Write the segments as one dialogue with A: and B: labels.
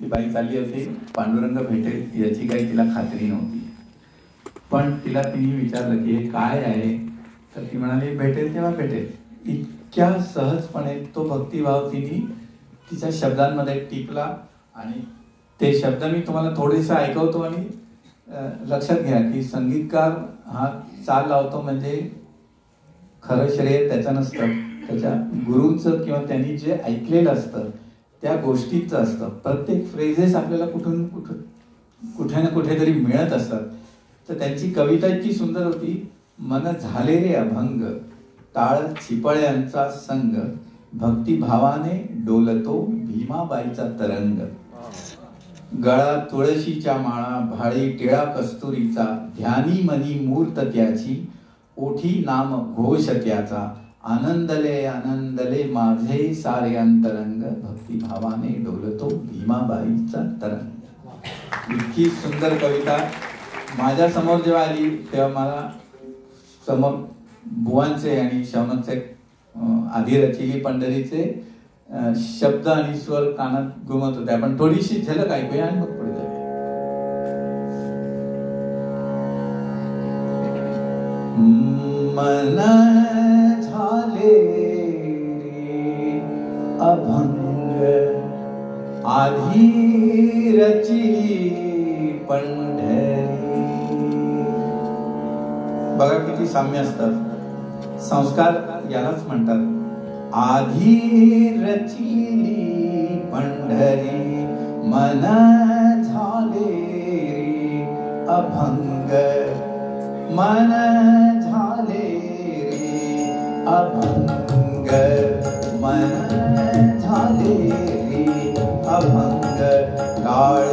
A: ती बाई चालली होती, पांडुरंग भेटेल याची काही तिला खात्री नव्हती. पण तिने विचारलं की हे काय आहे, तर ती म्हणाली भेटेल तेव्हा भेटेल. इतक्या सहजपणे तो भक्तिभाव तिच्या शब्दांमध्ये टिपला. आणि ते शब्द मी तुम्हाला थोडेसे ऐकवतो आणि लक्षात घ्या की संगीतकार हा चाल लावतो म्हणजे खरं श्रेय त्याचं नसतं, त्याच्या गुरूंचं किंवा त्यांनी जे ऐकलेलं असतं त्या गोष्टीचं असतं. प्रत्येक फ्रेजेस आपल्याला कुठे ना कुठेतरी मिळत असतात. तर त्यांची कविता इतकी सुंदर होती. मन झाले रे अभंग, टाळ चिपळ्यांचा संग, भक्तिभावाने डोलतो भीमाबाईचा तरंग. गळा तुळशीच्या माळा, भाळी टिळा कस्तुरीचा, ध्यानी मनी मूर्त त्याची, ओठी नाम घोष त्याचा, आनंदले माझे सारे अंतरंग, भक्तिभावाने डोलतो भीमाबाईचा तरंग. इतकी सुंदर कविता माझ्या समोर जेव्हा आली तेव्हा मला समोर बुवांचे आणि शौनकचे आधी रचिली पंढरीचे शब्द आणि स्वर कानात घुमत होते. आपण थोडीशी झलक ऐकूया आणि मग पुढे जाऊया. मन झाले रे अभंग, आधी रचिली पंढरी. बघा किती साम्य असतात. संस्कार यालाच म्हणतात. आधी रचिली पंढरी, मन झाले रे अभंग, मन झाले रे अभंग, मन झाले रे अभंग, टाळ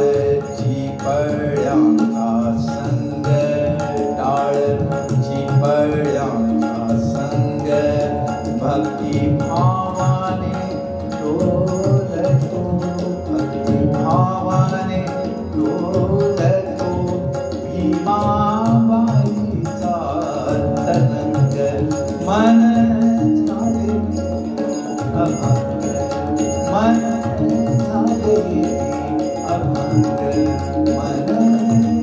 A: चिपळ्यांचा संग, टाळ चिपळ्यांचा संग, भक्तिभावाने डोलतो, भक्तिभावाने डोलतो भीमाबाईचा तरंग. मन झाले अभंग, मन झाले अभंग, मन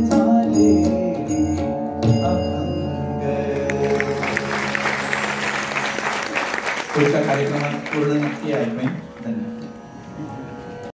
A: झाले अभंग. पुढच्या कार्यक्रमात पूर्ण नक्की ऐकून धन्यवाद.